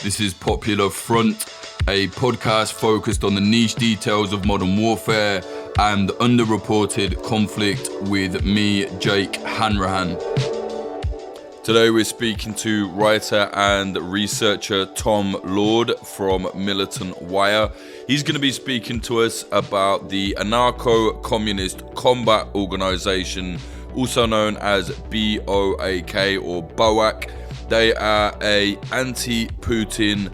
This is Popular Front, a podcast focused on the niche details of modern warfare and underreported conflict with me, Jake Hanrahan. Today we're speaking to writer and researcher Tom Lord from Militant Wire. He's going to be speaking to us about the Anarcho-Communist Combat Organisation, also known as BOAK or BOAK. They are a anti-Putin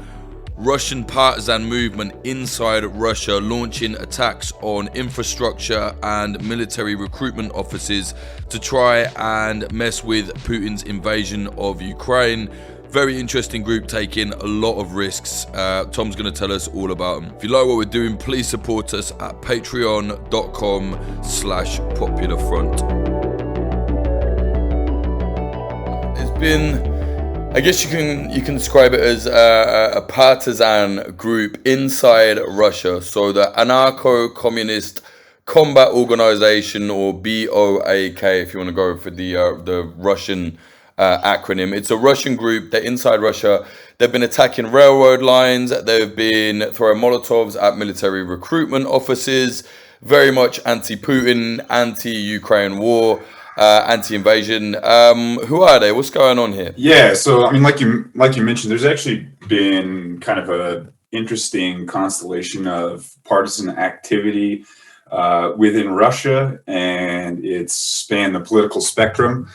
Russian partisan movement inside Russia, launching attacks on infrastructure and military recruitment offices to try and mess with Putin's invasion of Ukraine. Very interesting group, taking a lot of risks. Tom's going to tell us all about them. If you like what we're doing, please support us at patreon.com/popularfront. It's been, I guess you can describe it as a partisan group inside Russia. So the Anarcho-Communist Combat Organisation, or BOAK, if you want to go for the Russian acronym. It's a Russian group. They're inside Russia. They've been attacking railroad lines. They've been throwing Molotovs at military recruitment offices. Very much anti-Putin, anti-Ukraine war. Anti-invasion. Who are they? What's going on here? Yeah, so I mean, like you mentioned, there's actually been kind of a interesting constellation of partisan activity within Russia, and it's spanned the political spectrum.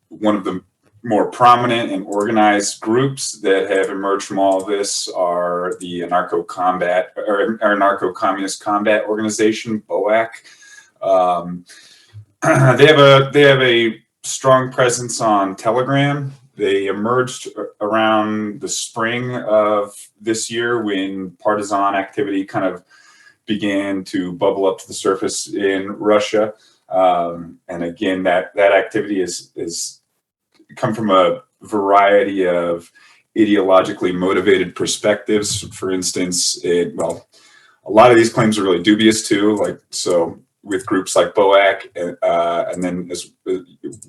One of the more prominent and organized groups that have emerged from all of this are the Anarcho-Communist Combat Organization, BOAK. They have a strong presence on Telegram. They emerged around the spring of this year when partisan activity kind of began to bubble up to the surface in Russia. And again, that activity is come from a variety of ideologically motivated perspectives. For instance, a lot of these claims are really dubious too. With groups like BOAK, and then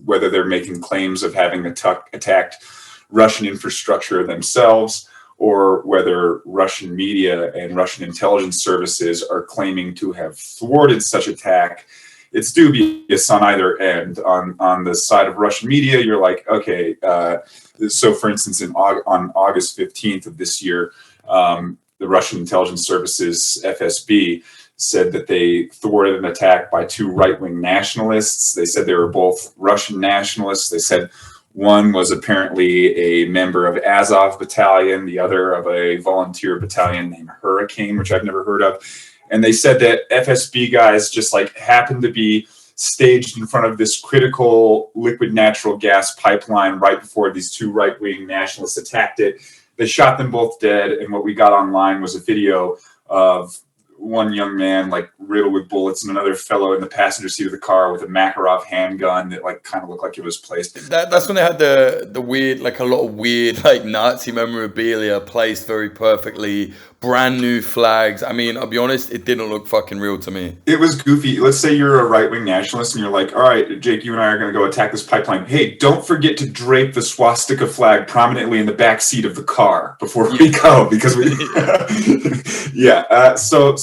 whether they're making claims of having attacked Russian infrastructure themselves, or whether Russian media and Russian intelligence services are claiming to have thwarted such attack. It's dubious on either end. On the side of Russian media, you're like, okay, so for instance, on August 15th of this year, the Russian intelligence services, FSB, said that they thwarted an attack by two right-wing nationalists. They said they were both Russian nationalists. They said one was apparently a member of Azov battalion, the other of a volunteer battalion named Hurricane, which I've never heard of. And they said that FSB guys just happened to be staged in front of this critical liquid natural gas pipeline right before these two right-wing nationalists attacked it. They shot them both dead. And what we got online was a video of one young man riddled with bullets and another fellow in the passenger seat of the car with a Makarov handgun that kind of looked like it was placed. That's when they had the weird, a lot of weird Nazi memorabilia placed very perfectly, brand new flags. I mean, I'll be honest, it didn't look fucking real to me. It was goofy. Let's say you're a right-wing nationalist and you're like, all right, Jake, you and I are going to go attack this pipeline. Hey, don't forget to drape the swastika flag prominently in the back seat of the car before we go, because we So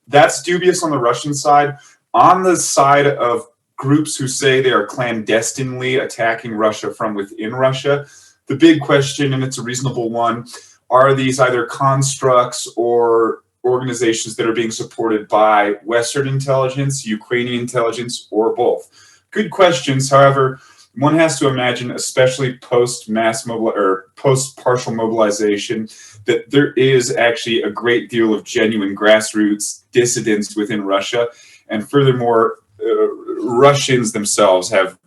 that's dubious on the Russian side. On the side of groups who say they are clandestinely attacking Russia from within Russia, the big question, and it's a reasonable one, are these either constructs or organizations that are being supported by Western intelligence, Ukrainian intelligence, or both? Good questions. However, one has to imagine, especially post-partial mobilization, that there is actually a great deal of genuine grassroots dissidence within Russia. And furthermore, Russians themselves have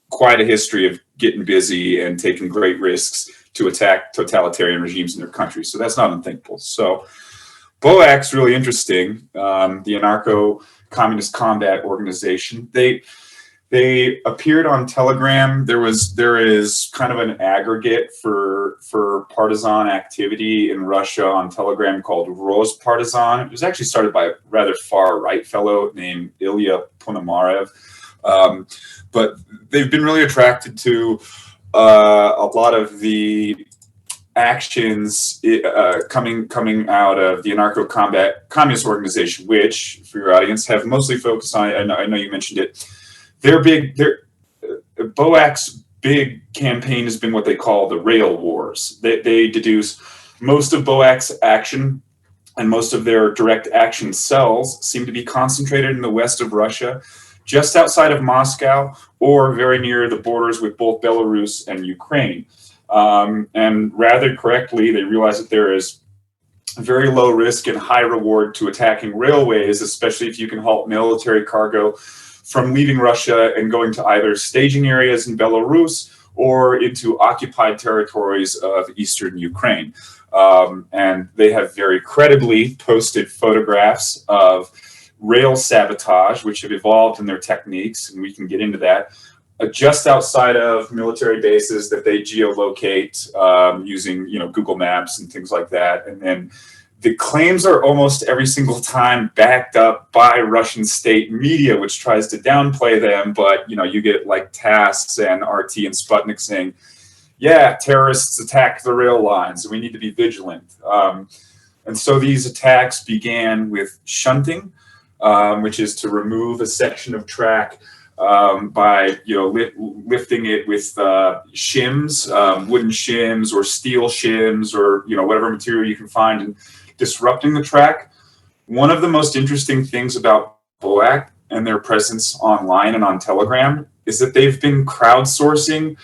quite a history of getting busy and taking great risks to attack totalitarian regimes in their country. So that's not unthinkable. So BOAK's really interesting. The Anarcho-Communist Combat Organization. They appeared on Telegram. There is kind of an aggregate for partisan activity in Russia on Telegram called Partisan. It was actually started by a rather far right fellow named Ilya Ponomarev. But they've been really attracted to a lot of the actions coming out of the Anarcho-Combat Communist Organization, which, for your audience, have mostly focused on, I know you mentioned it, BOAK's big campaign has been what they call the rail wars. They deduce most of BOAK's action and most of their direct action cells seem to be concentrated in the west of Russia, just outside of Moscow, or very near the borders with both Belarus and Ukraine. And rather correctly, they realize that there is very low risk and high reward to attacking railways, especially if you can halt military cargo from leaving Russia and going to either staging areas in Belarus or into occupied territories of eastern Ukraine. And they have very credibly posted photographs of rail sabotage, which have evolved in their techniques, and we can get into that, just outside of military bases that they geolocate using, Google Maps and things like that. And then the claims are almost every single time backed up by Russian state media, which tries to downplay them. But, you get like TASS and RT and Sputnik saying, yeah, terrorists attack the rail lines, and we need to be vigilant. And so these attacks began with shunting, which is to remove a section of track by lifting it with shims, wooden shims or steel shims, or whatever material you can find, and disrupting the track. One of the most interesting things about BOAK and their presence online and on Telegram is that they've been crowdsourcing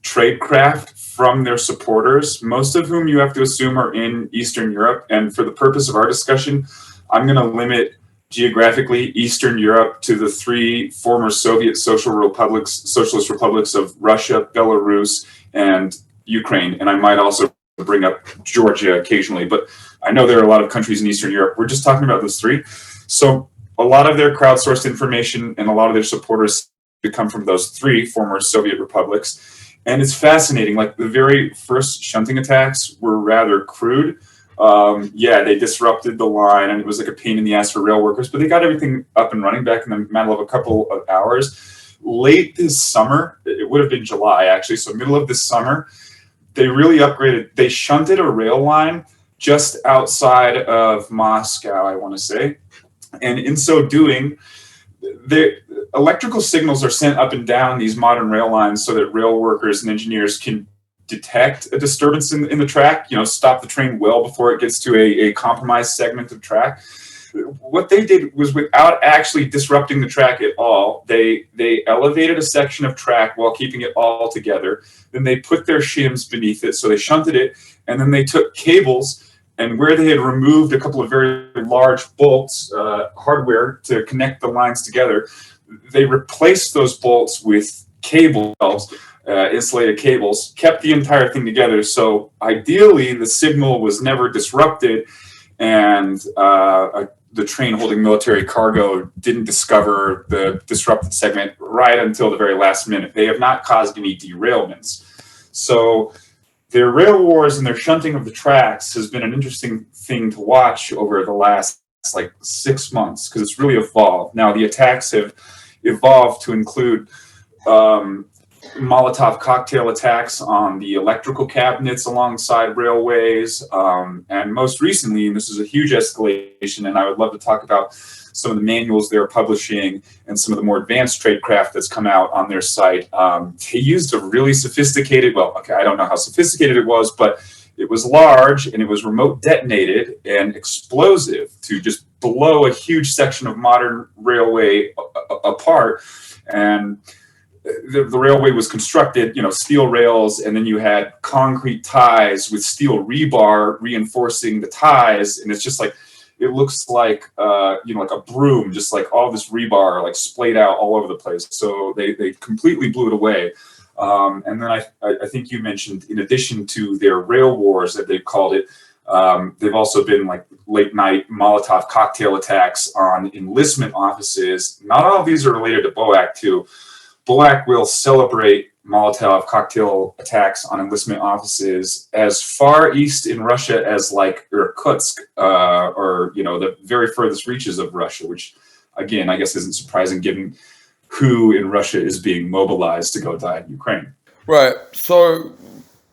tradecraft from their supporters, most of whom you have to assume are in Eastern Europe. And for the purpose of our discussion, I'm going to limit geographically Eastern Europe to the three former Soviet socialist republics of Russia, Belarus, and Ukraine. And I might also bring up Georgia occasionally, but I know there are a lot of countries in Eastern Europe. We're just talking about those three. So a lot of their crowdsourced information and a lot of their supporters come from those three former Soviet republics. And it's fascinating. Like, the very first shunting attacks were rather crude. They disrupted the line, and it was like a pain in the ass for rail workers, but they got everything up and running back in the matter of a couple of hours. Late this summer, it would have been July actually, so middle of this summer, they really upgraded. They shunted a rail line just outside of Moscow, I want to say. And in so doing, the electrical signals are sent up and down these modern rail lines so that rail workers and engineers can detect a disturbance in the track, stop the train well before it gets to a compromised segment of track. What they did was, without actually disrupting the track at all, they elevated a section of track while keeping it all together. Then they put their shims beneath it, so they shunted it, and then they took cables, and where they had removed a couple of very large bolts, hardware to connect the lines together, they replaced those bolts with cables, insulated cables, kept the entire thing together. So ideally, the signal was never disrupted, and the train holding military cargo didn't discover the disrupted segment right until the very last minute. They have not caused any derailments. So their rail wars and their shunting of the tracks has been an interesting thing to watch over the last 6 months, because it's really evolved. Now, the attacks have evolved to include Molotov cocktail attacks on the electrical cabinets alongside railways. And most recently, and this is a huge escalation, and I would love to talk about some of the manuals they're publishing and some of the more advanced tradecraft that's come out on their site. They used a really sophisticated, I don't know how sophisticated it was, but it was large, and it was remote detonated and explosive to just blow a huge section of modern railway apart. And the railway was constructed, steel rails, and then you had concrete ties with steel rebar reinforcing the ties. And it's just it looks like, like a broom, just like all this rebar, splayed out all over the place. So they completely blew it away. And then I think you mentioned, in addition to their rail wars that they've called it, they've also been late night Molotov cocktail attacks on enlistment offices. Not all of these are related to BOAK too. BOAK will celebrate Molotov cocktail attacks on enlistment offices as far east in Russia as Irkutsk, or the very furthest reaches of Russia, which again, I guess isn't surprising given who in Russia is being mobilized to go die in Ukraine. Right. So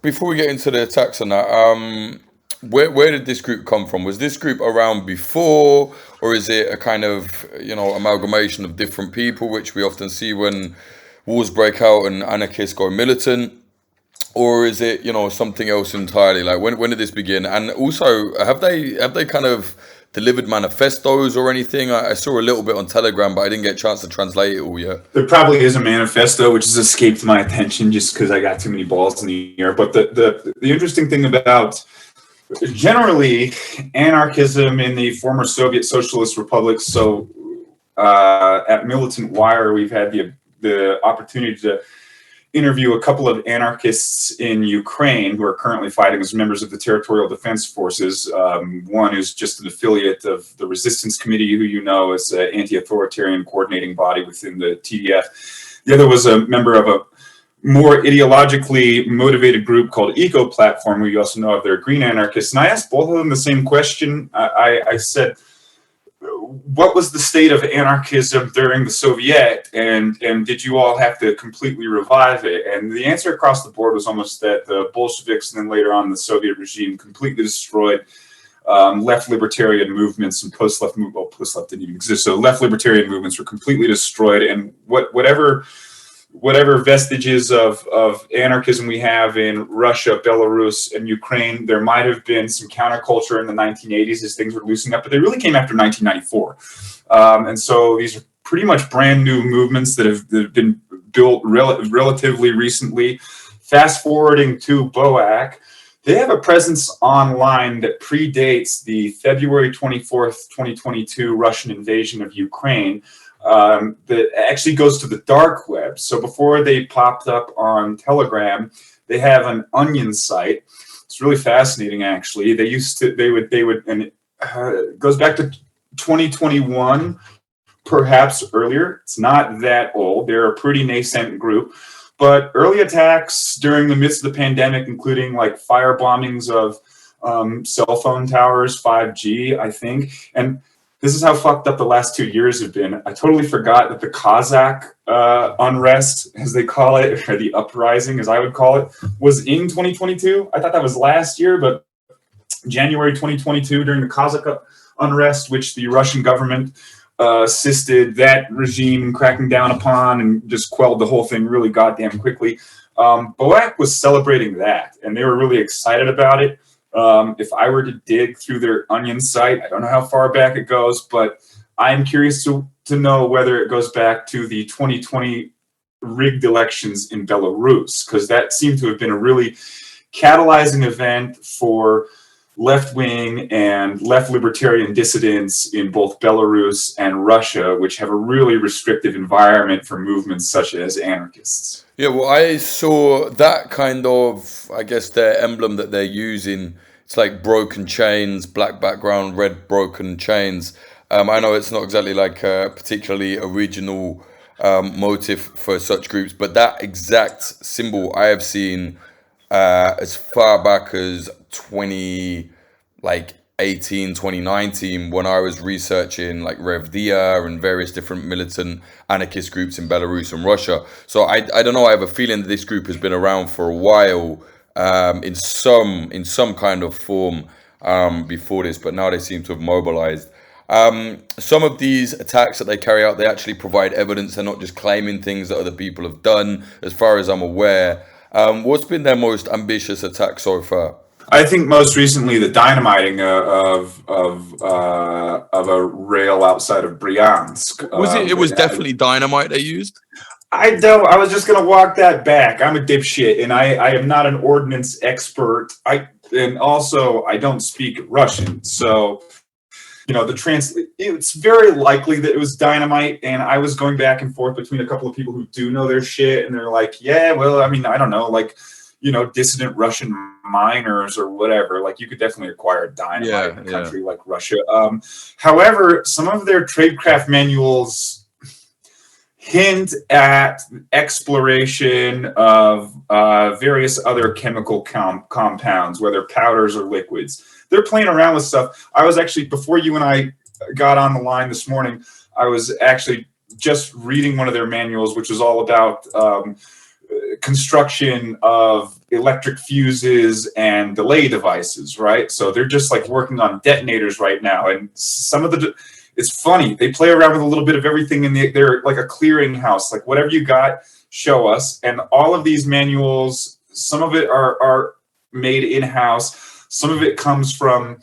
Before we get into the attacks on that, where did this group come from? Was this group around before, or is it a kind of, amalgamation of different people, which we often see when wars break out and anarchists go militant? Or is it, something else entirely? Like when did this begin? And also, have they kind of delivered manifestos or anything? I saw a little bit on Telegram, but I didn't get a chance to translate it all yet. There probably is a manifesto which has escaped my attention just because I got too many balls in the air. But the interesting thing about generally anarchism in the former Soviet socialist republics. So at Militant Wire, we've had the opportunity to interview a couple of anarchists in Ukraine who are currently fighting as members of the Territorial Defense Forces. One is just an affiliate of the Resistance Committee, who is an anti-authoritarian coordinating body within the TDF. The other was a member of a more ideologically motivated group called Eco Platform, who you also know of, they're green anarchists. And I asked both of them the same question. I said, what was the state of anarchism during the Soviet, and did you all have to completely revive it? And the answer across the board was almost that the Bolsheviks and then later on the Soviet regime completely destroyed left libertarian movements and post-left didn't even exist. So left libertarian movements were completely destroyed, and whatever vestiges of anarchism we have in Russia, Belarus, and Ukraine, there might have been some counterculture in the 1980s as things were loosening up, but they really came after 1994. And so these are pretty much brand new movements that have been built relatively recently. Fast forwarding to BOAK, they have a presence online that predates the February 24th, 2022 Russian invasion of Ukraine. That actually goes to the dark web. So before they popped up on Telegram, they have an Onion site. It's really fascinating, actually. They would, and it goes back to 2021, perhaps earlier. It's not that old. They're a pretty nascent group, but early attacks during the midst of the pandemic, including like fire bombings of cell phone towers, 5G, I think, and this is how fucked up the last 2 years have been. I totally forgot that the Kazakh unrest, as they call it, or the uprising, as I would call it, was in 2022. I thought that was last year, but January 2022, during the Kazakh unrest, which the Russian government assisted that regime cracking down upon and just quelled the whole thing really goddamn quickly. BOAK was celebrating that, and they were really excited about it. If I were to dig through their Onion site, I don't know how far back it goes, but I'm curious to know whether it goes back to the 2020 rigged elections in Belarus, because that seemed to have been a really catalyzing event for left-wing and left libertarian dissidents in both Belarus and Russia, which have a really restrictive environment for movements such as anarchists. Yeah, well, I saw that kind of, I guess, their emblem that they're using. It's like broken chains, black background, red broken chains. I know it's not exactly like a particularly original motive for such groups, but that exact symbol I have seen as far back as 2019, when I was researching like Revdia and various different militant anarchist groups in Belarus and Russia. So I don't know, I have a feeling that this group has been around for a while in some kind of form before this, but now they seem to have mobilized. Some of these attacks that they carry out, they actually provide evidence. They're not just claiming things that other people have done, as far as I'm aware. What's been their most ambitious attack so far? I think most recently the dynamiting of a rail outside of Bryansk. Was it? It was definitely dynamite they used. I was just gonna walk that back. I'm a dipshit, and I am not an ordnance expert. And also I don't speak Russian, so it's very likely that it was dynamite. And I was going back and forth between a couple of people who do know their shit, and they're like, yeah, well, I mean, I don't know, like, dissident Russian miners or whatever, like you could definitely acquire dynamite in a country like Russia. However, some of their tradecraft manuals hint at exploration of various other chemical compounds, whether powders or liquids. They're playing around with stuff. I was actually, before you and I got on the line this morning, I was actually just reading one of their manuals, which was all about construction of electric fuses and delay devices, right? So they're just like working on detonators right now. And some of it's funny, they play around with a little bit of everything, and they're like a clearinghouse, like whatever you got, show us. And all of these manuals, some of it are made in-house, some of it comes from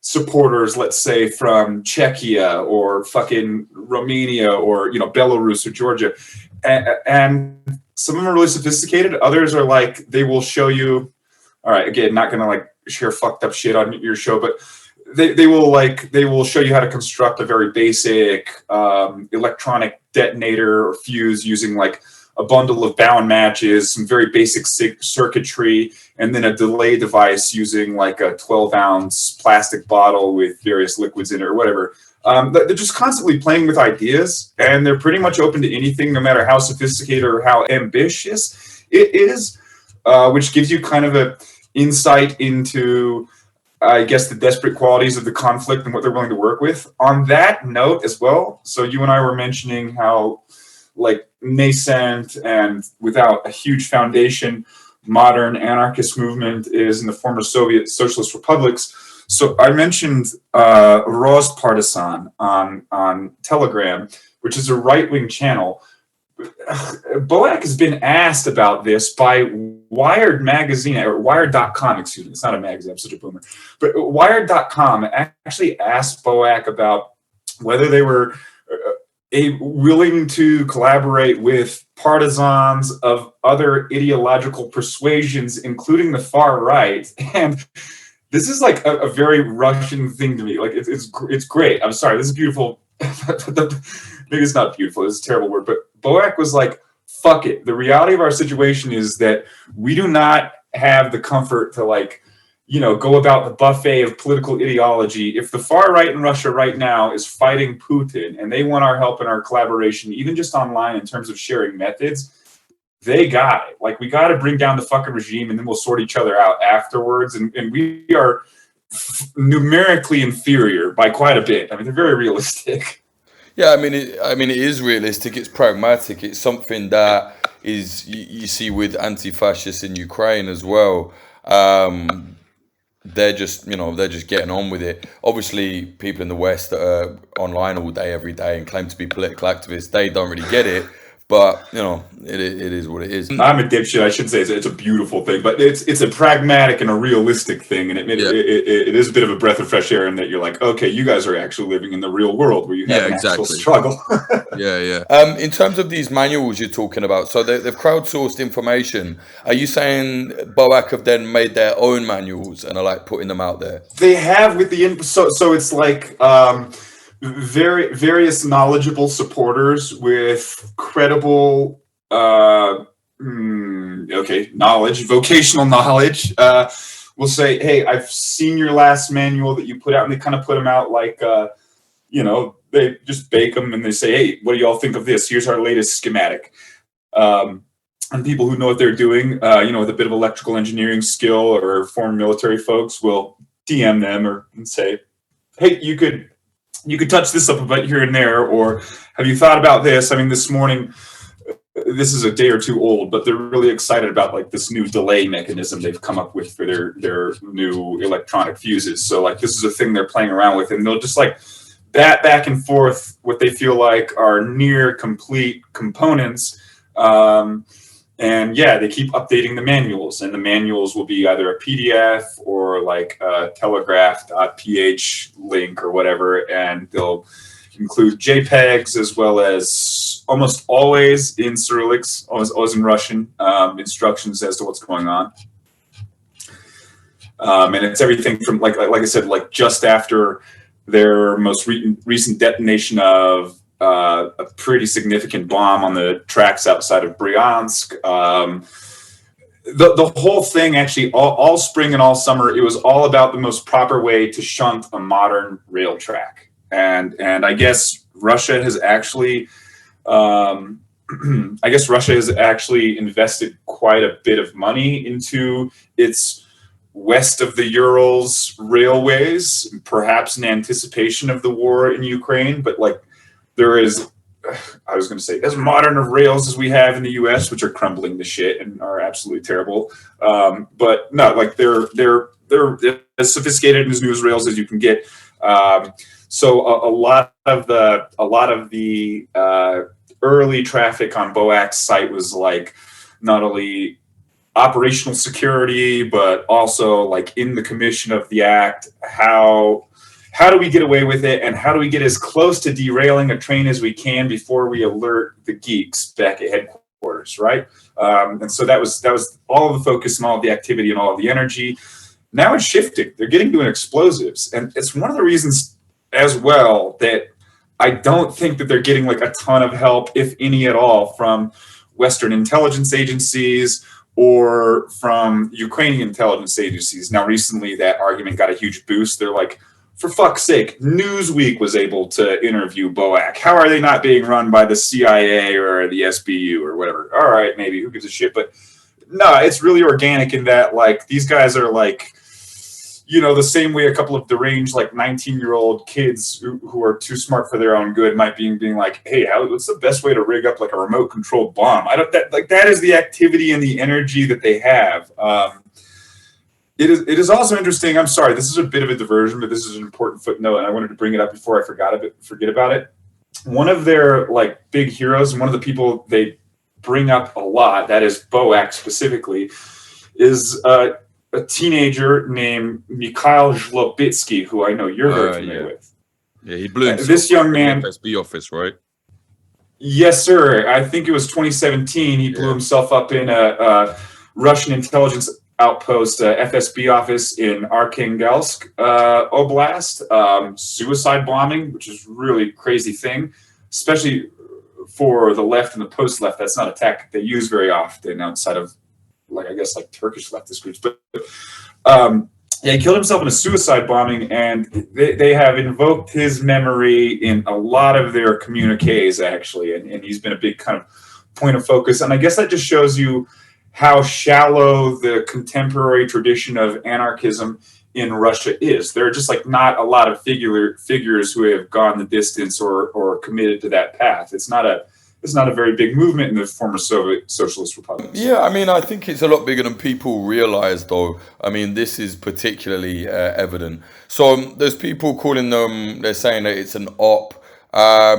supporters, let's say from Czechia or fucking Romania or, you know, Belarus or Georgia. And some of them are really sophisticated. Others are like, they will show you, all right, again, not going to like share fucked up shit on your show, but they will show you how to construct a very basic electronic detonator or fuse using like a bundle of bound matches, some very basic circuitry, and then a delay device using like a 12-ounce plastic bottle with various liquids in it or whatever. They're just constantly playing with ideas, and they're pretty much open to anything, no matter how sophisticated or how ambitious it is, which gives you kind of an insight into, I guess, the desperate qualities of the conflict and what they're willing to work with. On that note as well, so you and I were mentioning how like nascent and without a huge foundation modern anarchist movement is in the former Soviet socialist republics. So I mentioned Roz Partisan on Telegram, which is a right-wing channel. BOAK has been asked about this by Wired magazine, or Wired.com, excuse me. It's not a magazine, I'm such a boomer. But Wired.com actually asked BOAK about whether they were willing to collaborate with partisans of other ideological persuasions, including the far right. And this is like a very Russian thing to me. Like it's great. I'm sorry, this is beautiful. Maybe it's not beautiful. It's a terrible word. But BOAK was like, fuck it. The reality of our situation is that we do not have the comfort to like, you know, go about the buffet of political ideology. If the far right in Russia right now is fighting Putin and they want our help and our collaboration, even just online in terms of sharing methods, they got it. Like, we got to bring down the fucking regime, and then we'll sort each other out afterwards. And we are numerically inferior by quite a bit. I mean, they're very realistic. Yeah, I mean, it is realistic. It's pragmatic. It's something that is you see with anti-fascists in Ukraine as well. They're just getting on with it. Obviously, people in the West that are online all day, every day, and claim to be political activists, they don't really get it. But, you know, it is what it is. I'm a dipshit. I should say it's a beautiful thing, but it's a pragmatic and a realistic thing, and it is a bit of a breath of fresh air in that you're like, okay, you guys are actually living in the real world where you have an actual struggle. Yeah. In terms of these manuals you're talking about, so they've crowdsourced information. Are you saying BOAK have then made their own manuals and are like putting them out there? They have with the so it's like various knowledgeable supporters with credible knowledge, vocational knowledge, will say, hey, I've seen your last manual that you put out, and they kind of put them out like they just bake them and they say, hey, what do y'all think of this? Here's our latest schematic. And people who know what they're doing, with a bit of electrical engineering skill or former military folks will DM them and say, hey, you could touch this up a bit here and there, or have you thought about this? I mean, this morning, this is a day or two old, but they're really excited about like this new delay mechanism they've come up with for their new electronic fuses. So like, this is a thing they're playing around with, and they'll just like bat back and forth what they feel like are near complete components. And yeah, they keep updating the manuals, and the manuals will be either a PDF or like a telegraph.ph link or whatever, and they'll include JPEGs as well as almost always in Cyrillics, always in Russian, instructions as to what's going on. And it's everything from like I said, like just after their most recent detonation of a pretty significant bomb on the tracks outside of Bryansk. The whole thing, actually, all spring and all summer, it was all about the most proper way to shunt a modern rail track. And I guess Russia has actually, invested quite a bit of money into its west of the Urals railways, perhaps in anticipation of the war in Ukraine, but like, there is I was going to say, as modern of rails as we have in the U.S., which are crumbling to shit and are absolutely terrible. But no, like they're as sophisticated and as new as rails as you can get. So a lot of the early traffic on BOAK's site was like not only operational security, but also like in the commission of the act, how do we get away with it, and how do we get as close to derailing a train as we can before we alert the geeks back at headquarters, right? And so that was all of the focus and all of the activity and all of the energy. Now it's shifting. They're getting doing explosives, and it's one of the reasons as well that I don't think that they're getting like a ton of help, if any at all, from Western intelligence agencies or from Ukrainian intelligence agencies. Now, recently that argument got a huge boost. They're like, for fuck's sake, Newsweek was able to interview BOAK. How are they not being run by the CIA or the SBU or whatever? All right, maybe, who gives a shit? But no, it's really organic in that, like, these guys are like, you know, the same way a couple of deranged, like 19-year-old kids who are too smart for their own good might be being like, hey, what's the best way to rig up like a remote controlled bomb? That is the activity and the energy that they have. It is also interesting. I'm sorry, this is a bit of a diversion, but this is an important footnote, and I wanted to bring it up before I forget about it. One of their like big heroes, and one of the people they bring up a lot, that is BOAK specifically, is a teenager named Mikhail Zlobitsky, who I know you're very familiar with. Yeah, he blew himself this young man. In the FSB office, right? Yes, sir. I think it was 2017. He blew himself up in a Russian intelligence outpost, FSB office in Arkhangelsk Oblast. Suicide bombing, which is really crazy thing, especially for the left and the post-left. That's not a tactic they use very often outside of, like, I guess, like Turkish leftist groups. But he killed himself in a suicide bombing, and they have invoked his memory in a lot of their communiques, actually, and he's been a big kind of point of focus. And I guess that just shows you how shallow the contemporary tradition of anarchism in Russia is. There are just like not a lot of figures who have gone the distance or committed to that path. It's not a very big movement in the former Soviet socialist republics. Yeah, I mean, I think it's a lot bigger than people realize, though. I mean, this is particularly evident. So there's people calling them, they're saying that it's an op.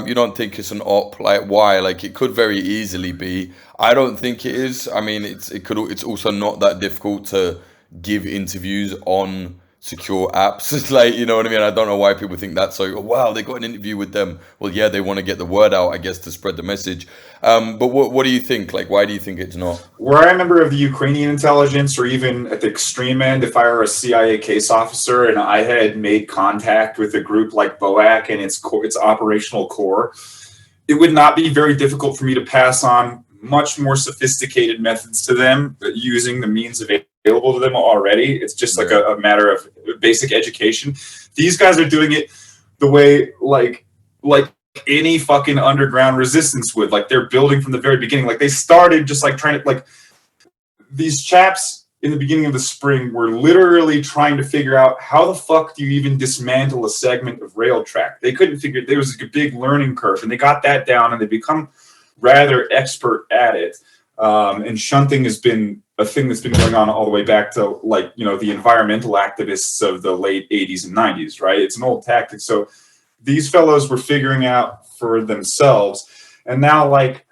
You don't think it's an op? Like, why? Like, it could very easily be. I don't think it is. I mean, it's also not that difficult to give interviews on secure apps. It's like, you know what I mean? I don't know why people think that's so, wow, they got an interview with them. Well, yeah, they want to get the word out, I guess, to spread the message. But what do you think? Like, why do you think it's not? Were I a member of the Ukrainian intelligence, or even at the extreme end, if I were a CIA case officer and I had made contact with a group like BOAK and its operational core, it would not be very difficult for me to pass on much more sophisticated methods to them using the means available to them already. It's just like a matter of basic education. These guys are doing it the way like any fucking underground resistance would. Like, they're building from the very beginning. Like, they started just like trying to, like, these chaps in the beginning of the spring were literally trying to figure out how the fuck do you even dismantle a segment of rail track. They couldn't figure it. There was a big learning curve, and they got that down, and they become rather expert at it. And shunting has been a thing that's been going on all the way back to, like, you know, the environmental activists of the late 80s and 90s, right? It's an old tactic. So these fellows were figuring out for themselves. And now, like,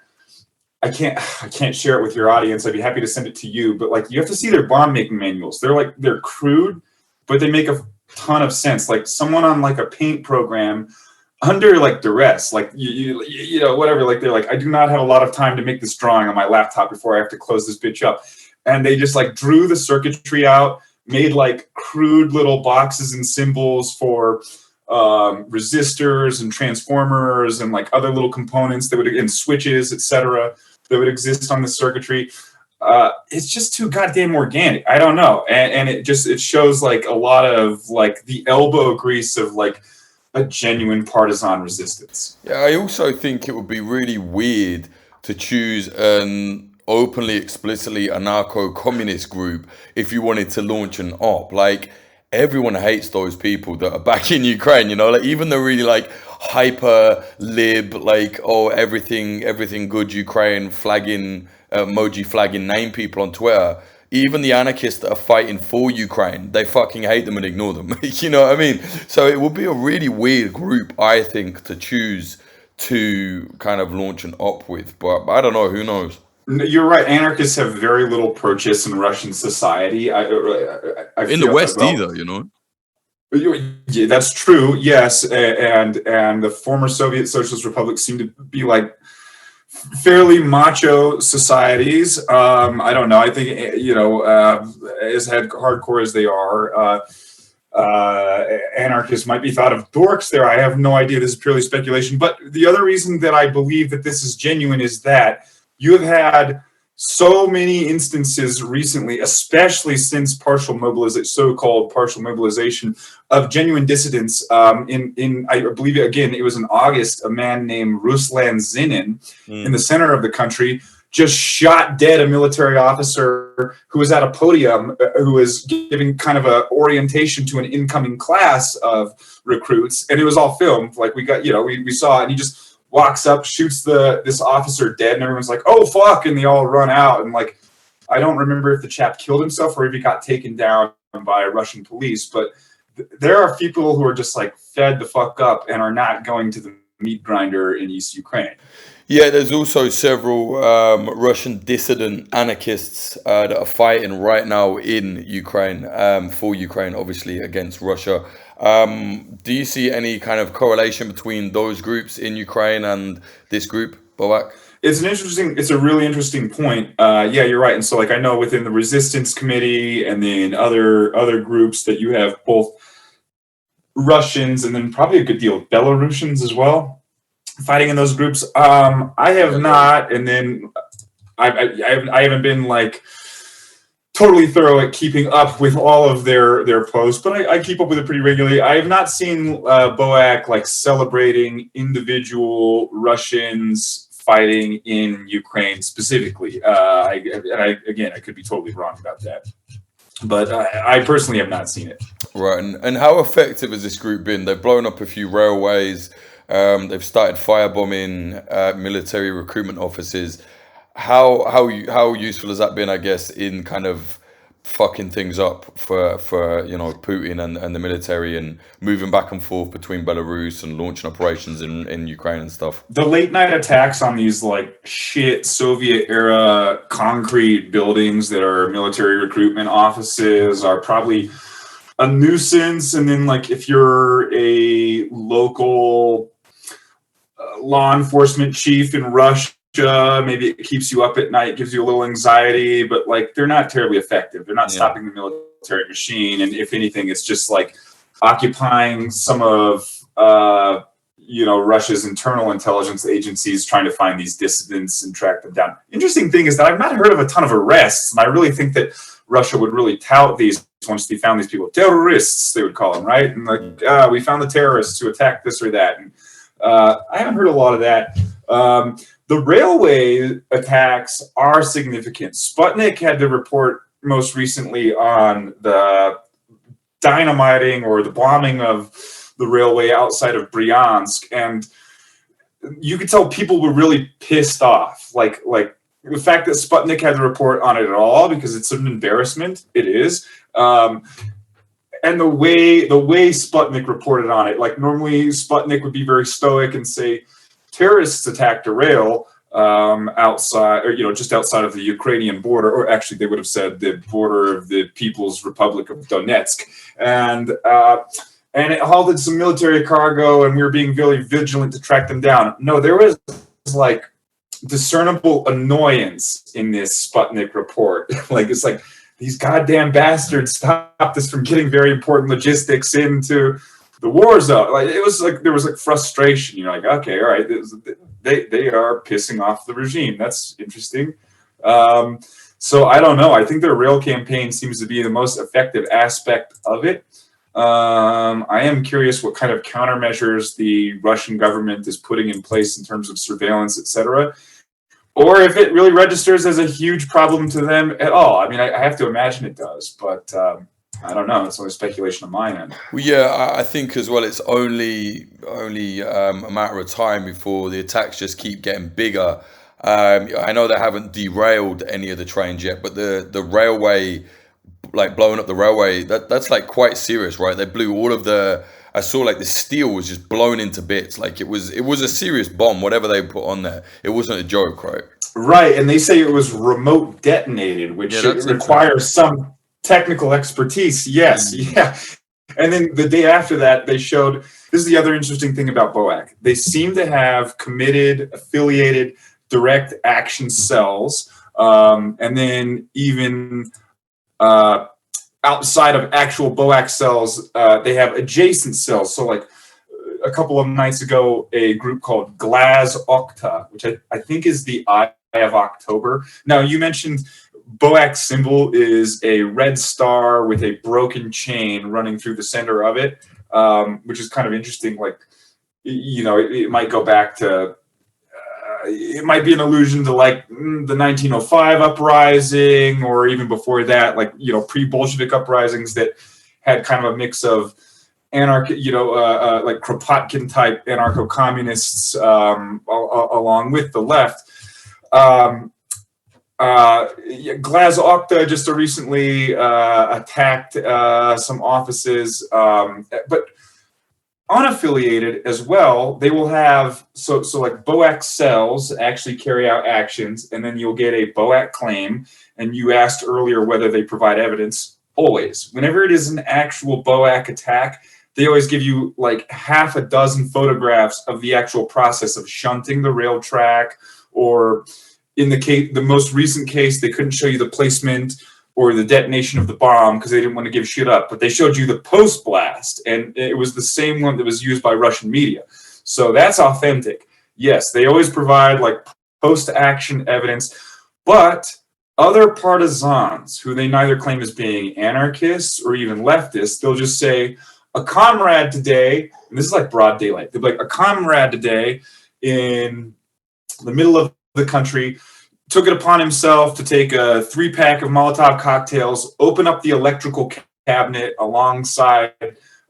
I can't share it with your audience. I'd be happy to send it to you, but like, you have to see their bomb making manuals. They're crude, but they make a ton of sense. Like, someone on like a paint program under like duress, like you know, whatever, like, they're like, I do not have a lot of time to make this drawing on my laptop before I have to close this bitch up. And they just like drew the circuitry out, made like crude little boxes and symbols for resistors and transformers and like other little components that would, and switches, etc., that would exist on the circuitry. It's just too goddamn organic. I don't know. And it shows like a lot of like the elbow grease of like a genuine partisan resistance. Yeah, I also think it would be really weird to choose an openly, explicitly anarcho-communist group if you wanted to launch an op. Like, everyone hates those people that are back in Ukraine, you know, like even the really like hyper lib, like, oh, everything good Ukraine flagging, emoji flagging name people on Twitter. Even the anarchists that are fighting for Ukraine, they fucking hate them and ignore them. You know what I mean? So it would be a really weird group, I think, to choose to kind of launch an op with. But I don't know, who knows? You're right. Anarchists have very little purchase in Russian society. I In the feel West well, either, you know? yeah, that's true. Yes, and the former Soviet Socialist republics seem to be like fairly macho societies. I don't know. I think as hardcore as they are, anarchists might be thought of dorks there. I have no idea. This is purely speculation. But the other reason that I believe that this is genuine is that you have had so many instances recently, especially since so-called partial mobilization of genuine dissidents. In I believe again it was in August, a man named Ruslan Zinin in the center of the country just shot dead a military officer who was at a podium, who was giving kind of a orientation to an incoming class of recruits, and it was all filmed. Like we saw it, and he just walks up, shoots this officer dead, and everyone's like, "Oh fuck!" and they all run out. And like, I don't remember if the chap killed himself or if he got taken down by Russian police, but there are people who are just like fed the fuck up and are not going to the meat grinder in East Ukraine. Yeah, there's also several Russian dissident anarchists that are fighting right now in Ukraine, for Ukraine, obviously, against Russia. Do you see any kind of correlation between those groups in Ukraine and this group, BOAK? It's a really interesting point. Yeah, you're right. And so like I know within the Resistance Committee and then other groups that you have both Russians and then probably a good deal of Belarusians as well fighting in those groups. I have not, and then I haven't been like totally thorough at keeping up with all of their posts, but I keep up with it pretty regularly. I have not seen BOAK like celebrating individual Russians fighting in Ukraine specifically. I could be totally wrong about that, but I personally have not seen it. Right, and how effective has this group been? They've blown up a few railways. They've started firebombing military recruitment offices. How useful has that been, I guess, in kind of fucking things up for Putin and the military and moving back and forth between Belarus and launching operations in Ukraine and stuff? The late night attacks on these like shit Soviet era concrete buildings that are military recruitment offices are probably a nuisance. And then like if you're a local law enforcement chief in Russia, maybe it keeps you up at night, gives you a little anxiety, but like they're not terribly effective. They're not stopping the military machine. And if anything, it's just like occupying some of Russia's internal intelligence agencies trying to find these dissidents and track them down. Interesting thing is that I've not heard of a ton of arrests, and I really think that Russia would really tout these once they found these people. Terrorists, they would call them, right? And like, we found the terrorists who attacked this or that. And I haven't heard a lot of that. The railway attacks are significant. Sputnik had to report most recently on the dynamiting or the bombing of the railway outside of Bryansk, and you could tell people were really pissed off. Like the fact that Sputnik had to report on it at all, because it's an embarrassment. It is. And the way Sputnik reported on it, like normally Sputnik would be very stoic and say terrorists attacked a rail outside, or just outside of the Ukrainian border, or actually they would have said the border of the People's Republic of Donetsk, and it halted some military cargo, and we were being very vigilant to track them down. No, there was like discernible annoyance in this Sputnik report. Like it's like, these goddamn bastards stopped us from getting very important logistics into the war zone. Like it was like there was like frustration. You're like, okay, all right, they are pissing off the regime. That's interesting. So I don't know. I think their rail campaign seems to be the most effective aspect of it. I am curious what kind of countermeasures the Russian government is putting in place in terms of surveillance, etc., or if it really registers as a huge problem to them at all. I mean, I have to imagine it does, but I don't know. It's only speculation on my end. Well, yeah, I think as well. It's only a matter of time before the attacks just keep getting bigger. I know they haven't derailed any of the trains yet, but the railway, like blowing up the railway, that's like quite serious, right? They blew all of the. I saw like the steel was just blown into bits. Like it was a serious bomb, whatever they put on there. It wasn't a joke, right? Right, and they say it was remote detonated, which Yeah, that's requires some technical expertise. Yes, yeah. And then the day after that, they showed, this is the other interesting thing about BOAK. They seem to have committed, affiliated, direct action cells, and then even outside of actual BOAK cells, they have adjacent cells. So like a couple of nights ago, a group called Glaz Okta, which I think is the Eye of October. Now, you mentioned BOAK's symbol is a red star with a broken chain running through the center of it, which is kind of interesting. Like, you know, it might go back to, it might be an allusion to like the 1905 uprising, or even before that, like, you know, pre-Bolshevik uprisings that had kind of a mix of like Kropotkin type anarcho-communists along with the left. Glaz Okta just recently attacked some offices, but unaffiliated as well. They will have so like BOAK cells actually carry out actions, and then you'll get a BOAK claim. And you asked earlier whether they provide evidence. Always, whenever it is an actual BOAK attack, they always give you like half a dozen photographs of the actual process of shunting the rail track, or in the most recent case, they couldn't show you the placement or the detonation of the bomb because they didn't want to give shit up, but they showed you the post blast, and it was the same one that was used by Russian media. So that's authentic. Yes, they always provide like post action evidence, but other partisans who they neither claim as being anarchists or even leftists, they'll just say, a comrade today, and this is like broad daylight, they'll be like, a comrade today in the middle of the country took it upon himself to take a 3-pack of Molotov cocktails, open up the electrical cabinet alongside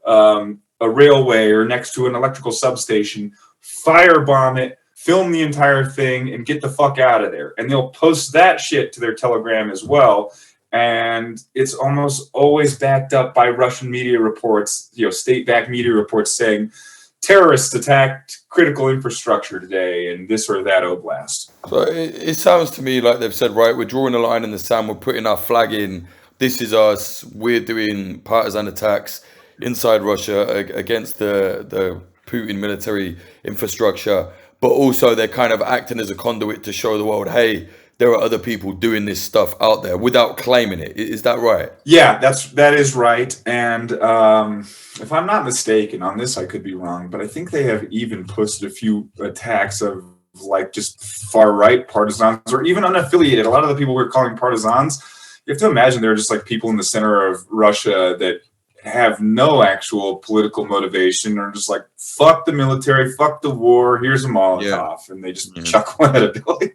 a railway or next to an electrical substation, firebomb it, film the entire thing, and get the fuck out of there. And they'll post that shit to their Telegram as well. And it's almost always backed up by Russian media reports, you know, state-backed media reports saying terrorists attacked critical infrastructure today in this or that oblast. So it sounds to me like they've said, right, we're drawing a line in the sand, we're putting our flag in, this is us, we're doing partisan attacks inside Russia against the Putin military infrastructure, but also they're kind of acting as a conduit to show the world, hey, there are other people doing this stuff out there without claiming it. Is that right? Yeah, that is right. And if I'm not mistaken on this, I could be wrong, but I think they have even posted a few attacks of like just far right partisans or even unaffiliated. A lot of the people we're calling partisans, you have to imagine they're just like people in the center of Russia that have no actual political motivation, or just like, fuck the military, fuck the war, here's a Molotov, and they just chuck one at a building.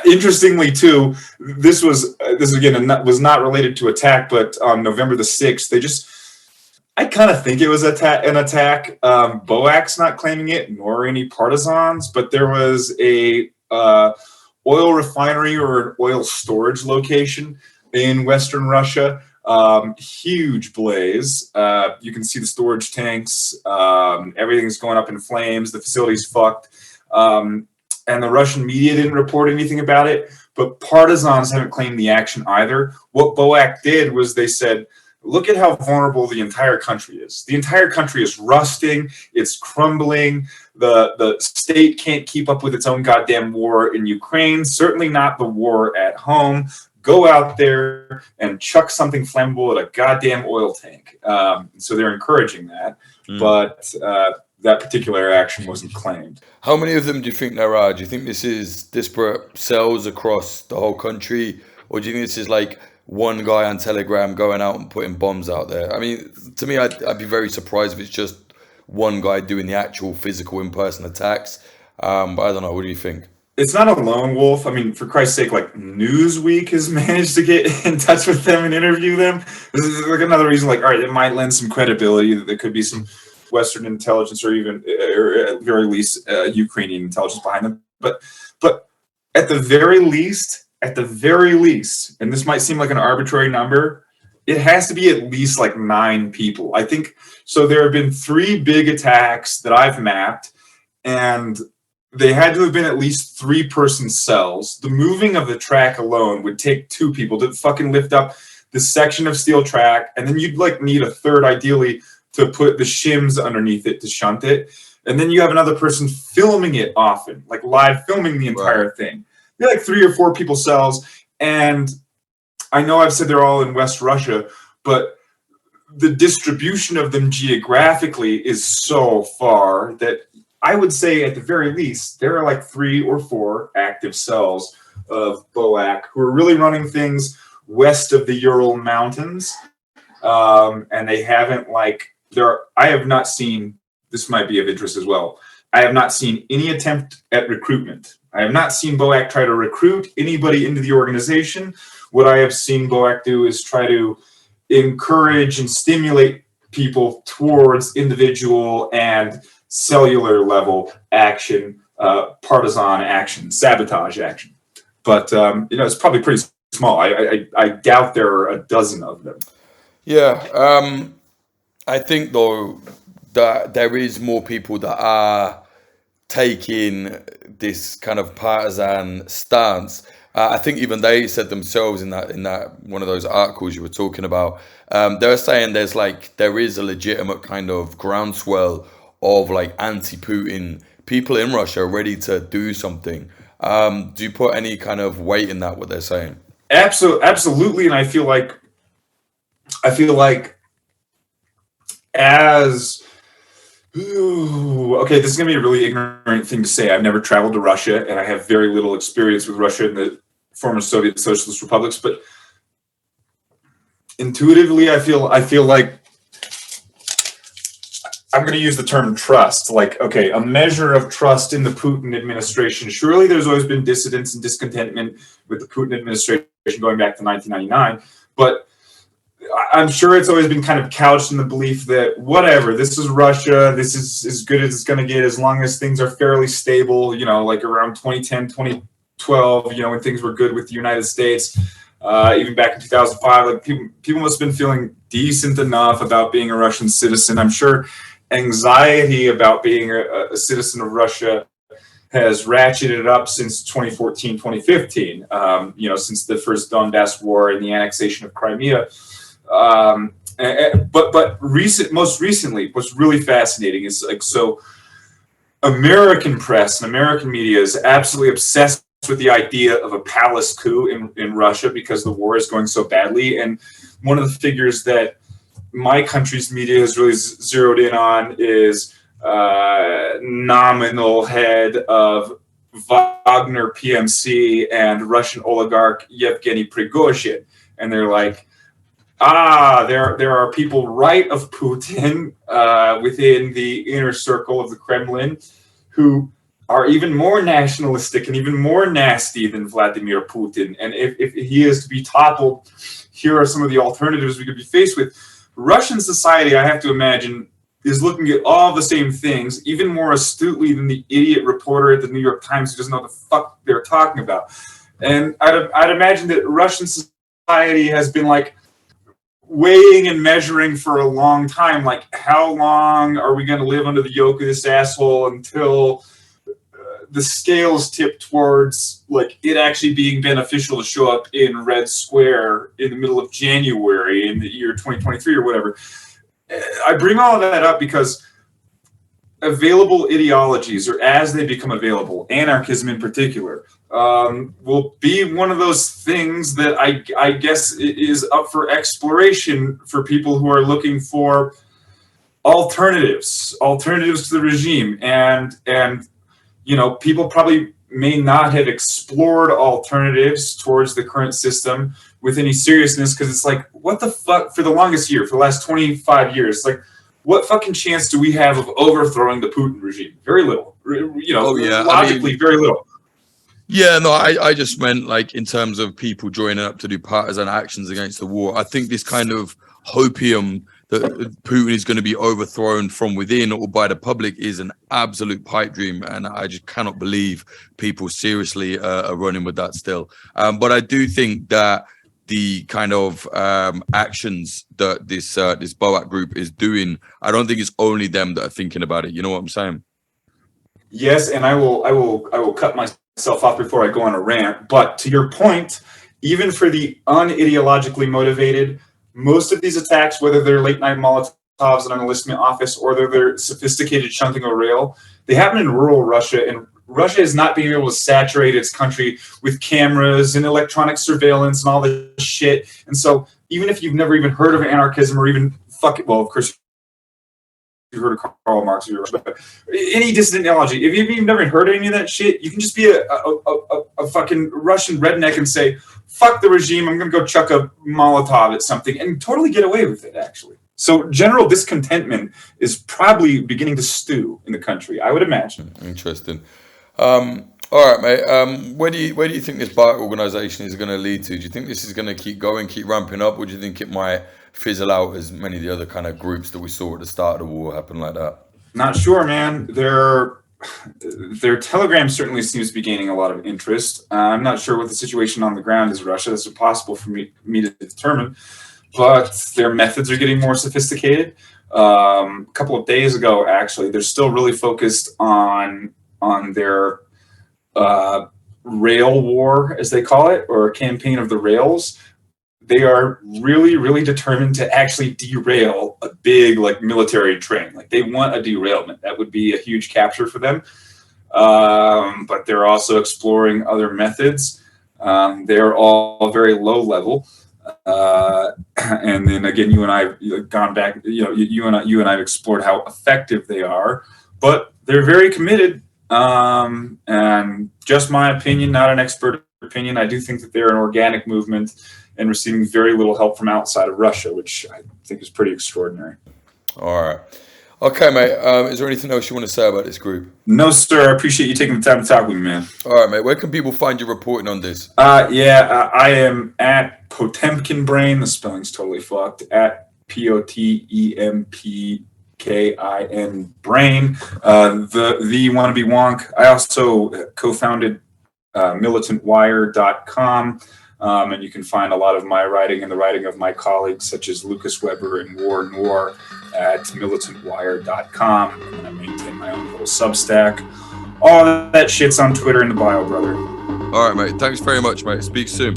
Interestingly, too, this again was not related to attack, but on November the 6th, I kind of think it was an attack. BOAK's not claiming it, nor any partisans, but there was a oil refinery or an oil storage location in Western Russia. Huge blaze. You can see the storage tanks. Everything's going up in flames. The facility's fucked. And the Russian media didn't report anything about it, but partisans haven't claimed the action either. What BOAK did was they said, look at how vulnerable the entire country is. The entire country is rusting. It's crumbling. The state can't keep up with its own goddamn war in Ukraine, certainly not the war at home. Go out there and chuck something flammable at a goddamn oil tank. So they're encouraging that, but that particular action wasn't claimed. How many of them do you think there are? Do you think this is disparate cells across the whole country, or do you think this is like one guy on Telegram going out and putting bombs out there? I mean, to me, I'd be very surprised if it's just one guy doing the actual physical in-person attacks. But I don't know. What do you think? it's not a lone wolf. I mean, for Christ's sake, like Newsweek has managed to get in touch with them and interview them. This is like another reason, like, all right, it might lend some credibility that there could be some Western intelligence or even, or at the very least, Ukrainian intelligence behind them. But at the very least, and this might seem like an arbitrary number, it has to be at least like 9 people. I think so. There have been 3 big attacks that I've mapped, and they had to have been at least 3-person cells. The moving of the track alone would take 2 people to fucking lift up this section of steel track, and then you'd like need a third, ideally, to put the shims underneath it to shunt it. And then you have another person filming it often, like live filming the entire thing. They're like 3 or 4 people cells, and I know I've said they're all in West Russia, but the distribution of them geographically is so far that I would say at the very least, there are like 3 or 4 active cells of BOAK who are really running things west of the Ural Mountains. And they haven't I have not seen, this might be of interest as well, I have not seen any attempt at recruitment. I have not seen BOAK try to recruit anybody into the organization. What I have seen BOAK do is try to encourage and stimulate people towards individual and cellular level action, partisan action, sabotage action. But, it's probably pretty small. I doubt there are a dozen of them. Yeah. I think, though, that there is more people that are taking this kind of partisan stance. I think even they said themselves in that one of those articles you were talking about, they were saying there is a legitimate kind of groundswell of like anti-Putin people in Russia ready to do something. Do you put any kind of weight in that, what they're saying? Absolutely. And I feel like okay, this is going to be a really ignorant thing to say. I've never traveled to Russia, and I have very little experience with Russia and the former Soviet Socialist republics. But intuitively, I feel like I'm going to use the term trust. Like, okay, a measure of trust in the Putin administration. Surely there's always been dissidence and discontentment with the Putin administration going back to 1999. But I'm sure it's always been kind of couched in the belief that whatever, this is Russia, this is as good as it's going to get as long as things are fairly stable, like around 2010, 2012, when things were good with the United States, even back in 2005, like people must have been feeling decent enough about being a Russian citizen. I'm sure anxiety about being a citizen of Russia has ratcheted up since 2014, 2015, since the first Donbass war and the annexation of Crimea. But most recently, what's really fascinating is American press and American media is absolutely obsessed with the idea of a palace coup in Russia because the war is going so badly. And one of the figures that my country's media has really zeroed in on is nominal head of Wagner PMC and Russian oligarch Yevgeny Prigozhin. And they're like, there are people right of Putin within the inner circle of the Kremlin who are even more nationalistic and even more nasty than Vladimir Putin. And if he is to be toppled, here are some of the alternatives we could be faced with. Russian society, I have to imagine, is looking at all the same things, even more astutely than the idiot reporter at the New York Times who doesn't know what the fuck they're talking about. And I'd imagine that Russian society has been weighing and measuring for a long time, how long are we going to live under the yoke of this asshole until the scales tip towards it actually being beneficial to show up in Red Square in the middle of January in the year 2023 or whatever. I bring all of that up because available ideologies, or as they become available, anarchism in particular, will be one of those things that I guess is up for exploration for people who are looking for alternatives to the regime. And people probably may not have explored alternatives towards the current system with any seriousness because it's what the fuck, for the longest year, for the last 25 years, what fucking chance do we have of overthrowing the Putin regime? Very little. Logically, very little. Yeah, no, I just meant like in terms of people joining up to do partisan actions against the war. I think this kind of hopium that Putin is going to be overthrown from within or by the public is an absolute pipe dream, and I just cannot believe people seriously are running with that still. But I do think that the kind of actions that this BOAK group is doing, I don't think it's only them that are thinking about it. You know what I'm saying? Yes, and I will cut myself off before I go on a rant. But to your point, even for the unideologically motivated, most of these attacks, whether they're late night Molotovs in an enlistment office or they're sophisticated shunting a rail, they happen in rural Russia, and Russia is not being able to saturate its country with cameras and electronic surveillance and all this shit. And so even if you've never even heard of anarchism or even of course you've heard of Karl Marx, but any dissident ideology, if you've never heard of any of that shit, you can just be a fucking Russian redneck and say, fuck the regime, I'm going to go chuck a Molotov at something and totally get away with it, actually. So general discontentment is probably beginning to stew in the country, I would imagine. Interesting. All right, mate. Where do you think this BOAK organization is going to lead to? Do you think this is going to keep going, keep ramping up, or do you think it might fizzle out as many of the other kind of groups that we saw at the start of the war happen like that? Not sure, man. Their Telegram certainly seems to be gaining a lot of interest. I'm not sure what the situation on the ground is in Russia. That's impossible for me to determine. But their methods are getting more sophisticated. A couple of days ago, actually, they're still really focused on their rail war, as they call it, or campaign of the rails. They are really, really determined to actually derail a big military train. They want a derailment. That would be a huge capture for them. But they're also exploring other methods. They're all very low level. And then again, you and I have gone back. You and I have explored how effective they are. But they're very committed. And just my opinion, not an expert opinion. I do think that they're an organic movement and receiving very little help from outside of Russia, which I think is pretty extraordinary. All right. Okay, mate. Is there anything else you want to say about this group? No, sir. I appreciate you taking the time to talk with me, man. All right, mate. Where can people find you reporting on this? I am at Potemkin Brain. The spelling's totally fucked. At POTEMPKIN Brain. The wannabe wonk. I also co-founded militantwire.com. And you can find a lot of my writing and the writing of my colleagues, such as Lucas Weber and War Noir, at militantwire.com. And then I maintain my own little Substack. All that shit's on Twitter in the bio, brother. All right, mate. Thanks very much, mate. Speak soon.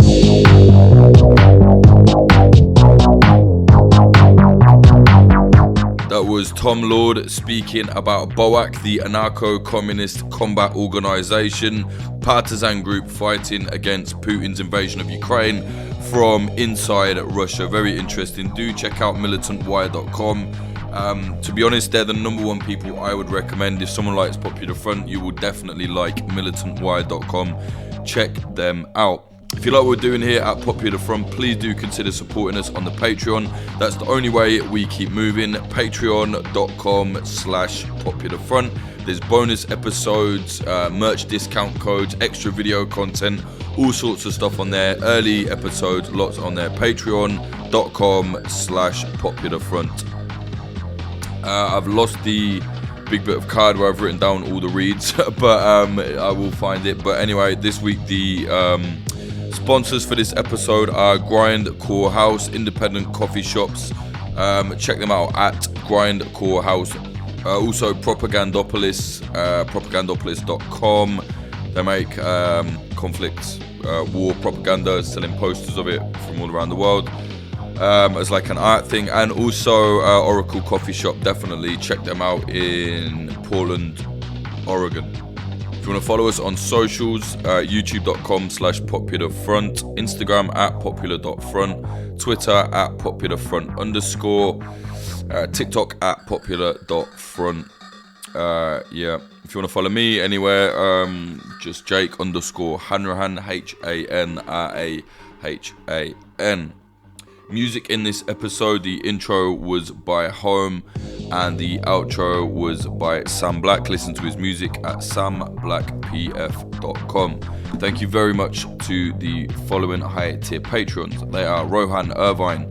That was Tom Lord speaking about BOAK, the Anarcho-Communist Combat Organisation, partisan group fighting against Putin's invasion of Ukraine from inside Russia. Very interesting. Do check out militantwire.com. To be honest, they're the number one people I would recommend. If someone likes Popular Front, you will definitely like militantwire.com. Check them out. If you like what we're doing here at Popular Front, please do consider supporting us on the Patreon. That's the only way we keep moving. Patreon.com/popularfront. There's bonus episodes, merch discount codes, extra video content, all sorts of stuff on there. Early episodes, lots on there. Patreon.com/popularfront. I've lost the big bit of card where I've written down all the reads, but I will find it. But anyway, this week the sponsors for this episode are Grindcore House, independent coffee shops. Check them out at Grindcore House. Also Propagandopolis, propagandopolis.com. They make conflict, war propaganda, selling posters of it from all around the world as like an art thing. And also Oracle Coffee Shop, definitely check them out in Portland, Oregon. If you want to follow us on socials, youtube.com/popularfront, Instagram at popular.front, Twitter at popularfront_, TikTok at popular.front. If you want to follow me anywhere, just Jake_Hanrahan, HANRAHAN. Music in this episode, the intro was by Home, and the outro was by Sam Black. Listen to his music at samblackpf.com. Thank you very much to the following high tier patrons. They are Rohan Irvine,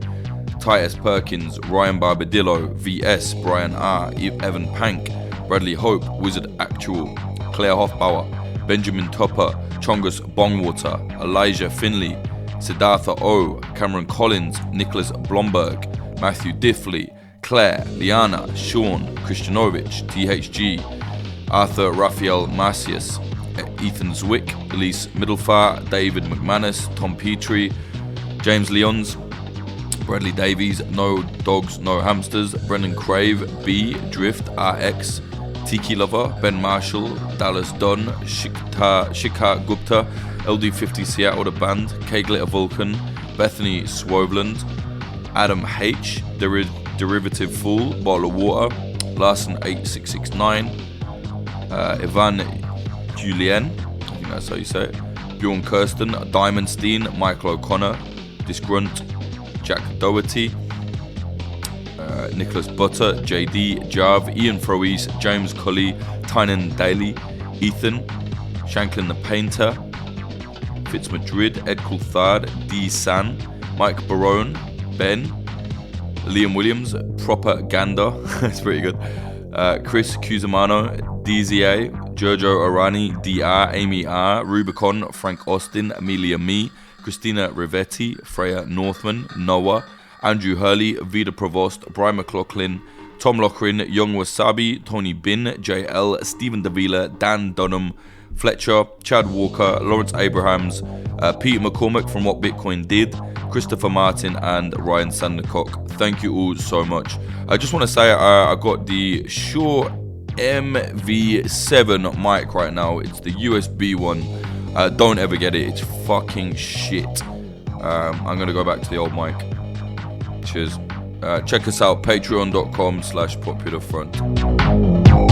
Titus Perkins, Ryan Barbadillo, VS, Brian R, Evan Pank, Bradley Hope, Wizard Actual, Claire Hoffbauer, Benjamin Topper, Chongus Bongwater, Elijah Finley, Siddhartha O, Cameron Collins, Nicholas Blomberg, Matthew Diffley, Claire, Liana, Sean, Christianovich, THG, Arthur Raphael Macias, Ethan Zwick, Elise Middlefar, David McManus, Tom Petrie, James Leons, Bradley Davies, No Dogs, No Hamsters, Brendan Crave, B, Drift, RX, Tiki Lover, Ben Marshall, Dallas Dunn, Shikhar Gupta, LD50 Seattle the Band, K Glitter Vulcan, Bethany Swoveland, Adam H, Derivative Fool, Bottle of Water, Larson 8669, Ivan Julien, I think that's how you say it, Bjorn Kirsten, Diamondstein, Michael O'Connor, Disgrunt, Jack Doherty, Nicholas Butter, JD, Jav, Ian Froese, James Cully, Tynan Daly, Ethan, Shanklin the Painter, Fitzmadrid, Ed Coulthard, D. San, Mike Barone, Ben, Liam Williams, Propaganda, that's pretty good, Chris Cusimano, DZA, Giorgio Arani, DR, Amy R, Rubicon, Frank Austin, Amelia Me, Christina Rivetti, Freya Northman, Noah, Andrew Hurley, Vida Provost, Brian McLaughlin, Tom Lochrin, Young Wasabi, Tony Bin, JL, Stephen Davila, Dan Dunham, Fletcher, Chad Walker, Lawrence Abrahams, Pete McCormick from What Bitcoin Did, Christopher Martin, and Ryan Sandercock. Thank you all so much. I just want to say I got the Shure MV7 mic right now. It's the USB one. Don't ever get it. It's fucking shit. I'm going to go back to the old mic. Cheers. Check us out, patreon.com/popularfront.